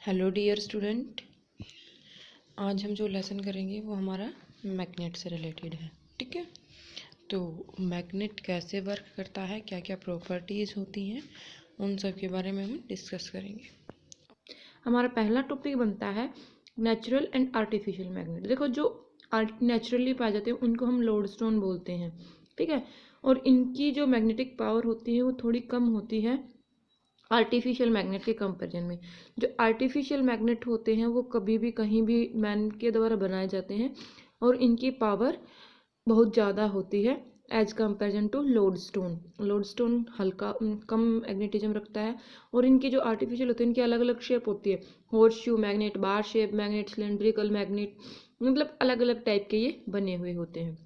Hello dear student, आज हम जो लेसन करेंगे वो हमारा मैग्नेट से रिलेटेड है। ठीक है, तो मैग्नेट कैसे वर्क करता है, क्या क्या प्रॉपर्टीज़ होती हैं, उन सब के बारे में हम डिस्कस करेंगे। हमारा पहला टॉपिक बनता है नेचुरल एंड आर्टिफिशियल मैग्नेट। देखो, जो नेचुरली पाए जाते हैं उनको हम लोडस्टोन बोलते हैं। ठीक है, और इनकी जो मैग्नेटिक पावर होती है वो थोड़ी कम होती है आर्टिफिशियल मैग्नेट के कंपैरिजन में। जो आर्टिफिशियल मैग्नेट होते हैं वो कभी भी कहीं भी मैन के द्वारा बनाए जाते हैं और इनकी पावर बहुत ज़्यादा होती है as comparison to lodestone. Lodestone हल्का कम मैग्नेटिज्म रखता है और इनकी जो आर्टिफिशियल होती है इनकी अलग अलग शेप होती है। हॉर्स शू मैग्नेट, बार शेप मैग्नेट, सिलेंड्रिकल मैग्नेट, मतलब अलग अलग टाइप के ये बने हुए होते हैं।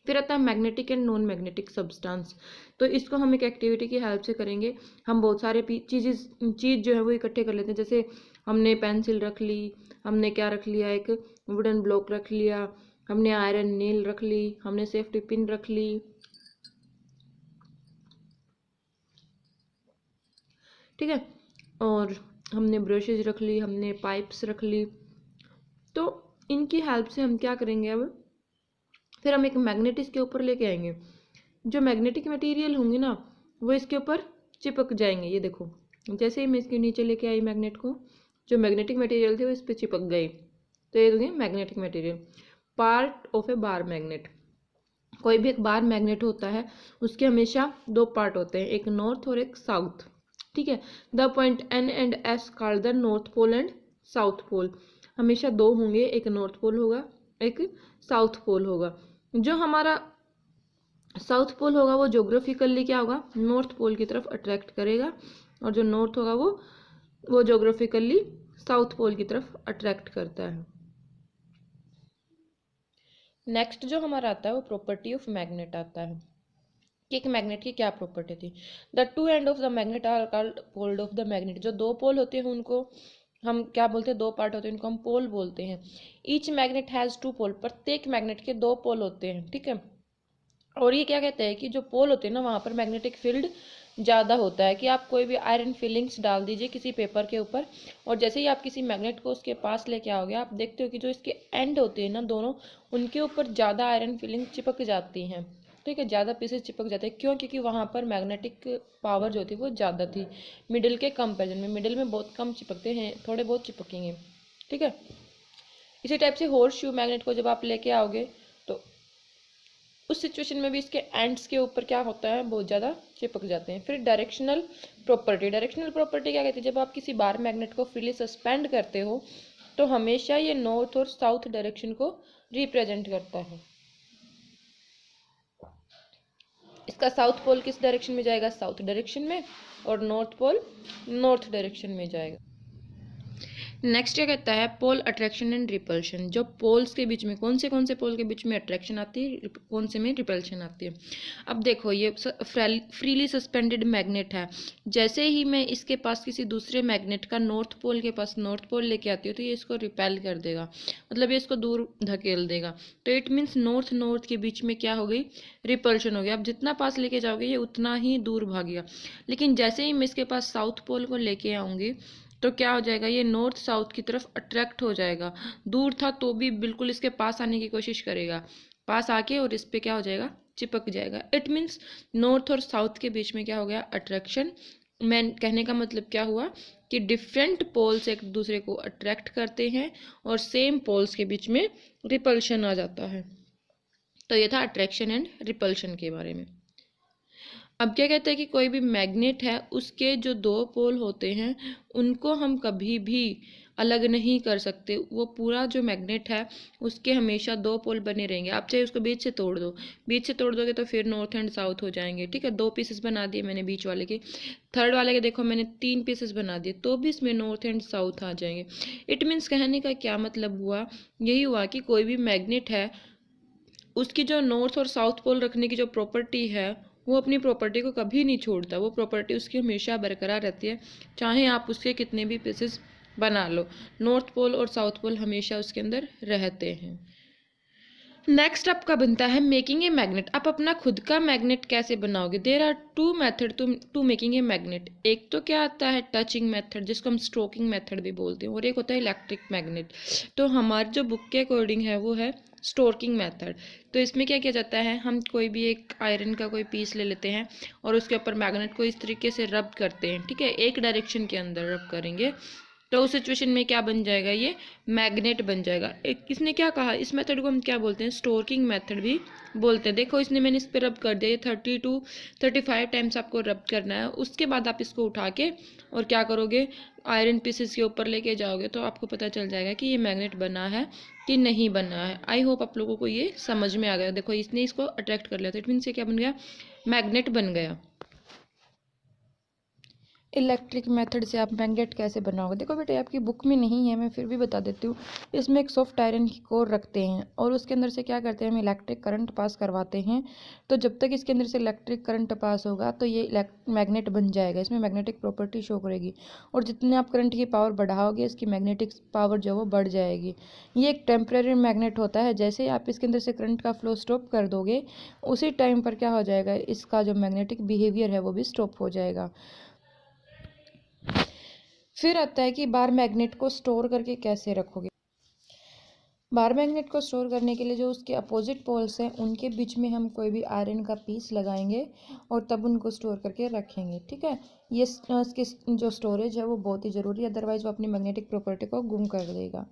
फिर आता है magnetic and non magnetic substance. तो इसको हम एक एक्टिविटी की हेल्प से करेंगे। हम बहुत सारे चीज़ जो है वो इकट्ठे कर लेते हैं। जैसे हमने पेंसिल रख ली, हमने क्या रख लिया, एक वुडन ब्लॉक रख लिया, हमने आयरन नेल रख ली, हमने सेफ्टी पिन रख ली। ठीक है, और हमने ब्रशेज रख ली, हमने पाइप्स रख ली। तो इनकी हेल्प से हम क्या करेंगे, अब फिर हम एक मैग्नेट इसके ऊपर लेके आएंगे। जो मैग्नेटिक मटेरियल होंगे ना वो इसके ऊपर चिपक जाएंगे। ये देखो, जैसे ही मैं इसके नीचे लेके आई मैग्नेट को, जो मैग्नेटिक मटेरियल थे वो इस पर चिपक गए। तो ये होंगे magnetic material. Part of A bar magnet. कोई भी एक बार मैग्नेट होता है उसके हमेशा दो पार्ट होते हैं, एक नॉर्थ और एक साउथ। ठीक है, the point N and S called the north pole and south pole. हमेशा दो होंगे, एक नॉर्थ पोल होगा, एक साउथ पोल होगा। जो हमारा साउथ पोल होगा वो ज्योग्राफिकली क्या होगा, नॉर्थ पोल की तरफ अट्रैक्ट करेगा, और जो नॉर्थ होगा वो ज्योग्राफिकली साउथ पोल की तरफ अट्रैक्ट करता है। नेक्स्ट जो हमारा आता है वो प्रॉपर्टी ऑफ मैग्नेट आता है कि एक मैग्नेट की क्या प्रॉपर्टी थी। The two end of the magnet are called pole of the magnet. जो दो पोल होते हैं उनको हम क्या बोलते हैं, दो पार्ट होते हैं उनको हम पोल बोलते हैं। ईच मैग्नेट हैज़ टू पोल। प्रत्येक मैग्नेट के दो पोल होते हैं। ठीक है, और ये क्या कहते हैं कि जो पोल होते हैं ना वहाँ पर मैग्नेटिक फील्ड ज़्यादा होता है। कि आप कोई भी आयरन फिलिंग्स डाल दीजिए किसी पेपर के ऊपर, और जैसे ही आप किसी मैग्नेट को उसके पास लेके आओगे आप देखते हो कि जो इसके एंड होते हैं ना दोनों, उनके ऊपर ज़्यादा आयरन फिलिंग चिपक जाती हैं। ठीक है, ज़्यादा पीसेस चिपक जाते हैं। क्यों? क्योंकि वहाँ पर मैग्नेटिक पावर जो थी वो ज़्यादा थी मिडिल के कंपेरिजन में। मिडिल में बहुत कम चिपकते हैं, थोड़े बहुत चिपकेंगे। ठीक है, इसी टाइप से हॉर्स शू मैग्नेट को जब आप लेके आओगे तो उस सिचुएशन में भी इसके एंड्स के ऊपर क्या होता है, बहुत ज़्यादा चिपक जाते हैं। फिर डायरेक्शनल प्रॉपर्टी। डायरेक्शनल प्रॉपर्टी क्या कहती है, जब आप किसी बार मैग्नेट को फ्रीली सस्पेंड करते हो तो हमेशा ये नॉर्थ और साउथ डायरेक्शन को रिप्रेजेंट करता है। इसका साउथ पोल किस डायरेक्शन में जाएगा, साउथ डायरेक्शन में, और नॉर्थ पोल नॉर्थ डायरेक्शन में जाएगा। नेक्स्ट क्या कहता है, पोल अट्रैक्शन एंड रिपल्शन। जो पोल्स के बीच में कौन से पोल के बीच में अट्रैक्शन आती है, कौन से में रिपल्शन आती है। अब देखो, ये फ्रीली सस्पेंडेड मैग्नेट है। जैसे ही मैं इसके पास किसी दूसरे मैग्नेट का नॉर्थ पोल के पास नॉर्थ पोल लेके आती हूँ तो ये इसको रिपेल कर देगा, मतलब ये इसको दूर धकेल देगा। तो इट मीन्स नॉर्थ नॉर्थ के बीच में क्या हो गई, रिपल्शन हो गया। अब जितना पास लेके जाओगे ये उतना ही दूर भागेगा। लेकिन जैसे ही मैं इसके पास साउथ पोल को लेके आऊँगी तो क्या हो जाएगा, ये नॉर्थ साउथ की तरफ अट्रैक्ट हो जाएगा। दूर था तो भी बिल्कुल इसके पास आने की कोशिश करेगा, पास आके और इस पे क्या हो जाएगा, चिपक जाएगा। इट मीन्स नॉर्थ और साउथ के बीच में क्या हो गया, अट्रैक्शन। मैं कहने का मतलब क्या हुआ कि डिफरेंट पोल्स एक दूसरे को अट्रैक्ट करते हैं और सेम पोल्स के बीच में रिपल्शन आ जाता है। तो ये था अट्रैक्शन एंड रिपल्शन के बारे में। अब क्या कहते हैं कि कोई भी मैग्नेट है उसके जो दो पोल होते हैं उनको हम कभी भी अलग नहीं कर सकते। वो पूरा जो मैग्नेट है उसके हमेशा दो पोल बने रहेंगे। आप चाहे उसको बीच से तोड़ दो, बीच से तोड़ दोगे तो फिर नॉर्थ एंड साउथ हो जाएंगे। ठीक है, दो पीसेस बना दिए मैंने बीच वाले के, थर्ड वाले के देखो मैंने तीन पीसेस बना दिए तो भी इसमें नॉर्थ एंड साउथ आ जाएंगे। इट मीन्स कहने का क्या मतलब हुआ, यही हुआ कि कोई भी मैग्नेट है उसकी जो नॉर्थ और साउथ पोल रखने की जो प्रॉपर्टी है वो अपनी प्रॉपर्टी को कभी नहीं छोड़ता। वो प्रॉपर्टी उसकी हमेशा बरकरार रहती है, चाहे आप उसके कितने भी पीसेस बना लो। नॉर्थ पोल और साउथ पोल हमेशा उसके अंदर रहते हैं। नेक्स्ट आपका बनता है मेकिंग ए मैग्नेट। आप अपना खुद का मैग्नेट कैसे बनाओगे? There are two method to making a magnet. एक तो क्या आता है टचिंग मेथड, जिसको हम स्ट्रोकिंग मेथड भी बोलते हैं, और एक होता है इलेक्ट्रिक मैग्नेट। तो हमारे जो बुक के अकॉर्डिंग है वो है स्ट्रोकिंग मेथड। तो इसमें क्या किया जाता है, हम कोई भी एक आयरन का कोई पीस ले लेते हैं और उसके ऊपर मैग्नेट को इस तरीके से रब करते हैं, ठीक है, एक डायरेक्शन के अंदर रब करेंगे, तो उस सिचुएशन में क्या बन जाएगा, ये मैग्नेट बन जाएगा। एक किसने क्या कहा, इस मेथड को हम क्या बोलते हैं, स्टोर्किंग मेथड भी बोलते हैं। देखो इसने मैंने इस पर रब कर दिया, ये 30 to 35 टाइम्स आपको रब करना है। उसके बाद आप इसको उठा के और क्या करोगे, आयरन पीसेस के ऊपर लेके जाओगे, तो आपको पता चल जाएगा कि ये मैग्नेट बना है कि नहीं बना है। आई होप आप लोगों को ये समझ में आ गया। देखो इसने इसको अट्रैक्ट कर लिया, तो इट मीन से क्या बन गया, मैग्नेट बन गया। इलेक्ट्रिक मेथड से आप मैग्नेट कैसे बनाओगे? देखो बेटे आपकी बुक में नहीं है, मैं फिर भी बता देती हूँ। इसमें एक सॉफ्ट आयरन की कोर रखते हैं और उसके अंदर से क्या करते हैं, हम इलेक्ट्रिक करंट पास करवाते हैं। तो जब तक इसके अंदर से इलेक्ट्रिक करंट पास होगा तो ये मैग्नेट बन जाएगा, इसमें मैग्नेटिक प्रॉपर्टी शो करेगी। और जितने आप करंट की पावर बढ़ाओगे इसकी मैग्नेटिक पावर जो वो बढ़ जाएगी। ये एक टेम्परेरी मैग्नेट होता है। जैसे आप इसके अंदर से करंट का फ्लो स्टॉप कर दोगे, उसी टाइम पर क्या हो जाएगा, इसका जो मैग्नेटिक बिहेवियर है वो भी स्टॉप हो जाएगा। फिर आता है कि बार मैग्नेट को स्टोर करके कैसे रखोगे। बार मैग्नेट को स्टोर करने के लिए जो उसके अपोजिट पोल्स हैं उनके बीच में हम कोई भी आयरन का पीस लगाएंगे और तब उनको स्टोर करके रखेंगे, ठीक है। ये इसकी जो स्टोरेज है वो बहुत ही ज़रूरी है, अदरवाइज वो अपनी मैग्नेटिक प्रॉपर्टी को गुम कर देगा।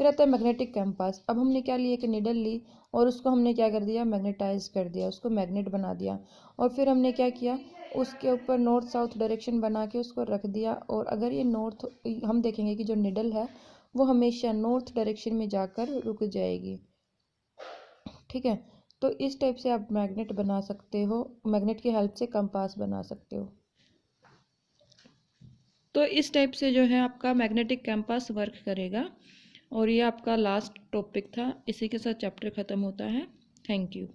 फिर आता है मैग्नेटिक कंपास। अब हमने क्या लिया, कि निडल ली और उसको हमने क्या कर दिया, मैग्नेटाइज कर दिया, उसको मैग्नेट बना दिया। और फिर हमने क्या किया, उसके ऊपर नॉर्थ साउथ डायरेक्शन बना के उसको रख दिया। और अगर ये नॉर्थ, हम देखेंगे कि जो निडल है वो हमेशा नॉर्थ डायरेक्शन में जाकर रुक जाएगी, ठीक है। तो इस टाइप से आप मैग्नेट बना सकते हो, मैग्नेट की हेल्प से कंपास बना सकते हो। तो इस टाइप से जो है आपका मैग्नेटिक कंपास वर्क करेगा। और ये आपका लास्ट टॉपिक था, इसी के साथ चैप्टर ख़त्म होता है। Thank you.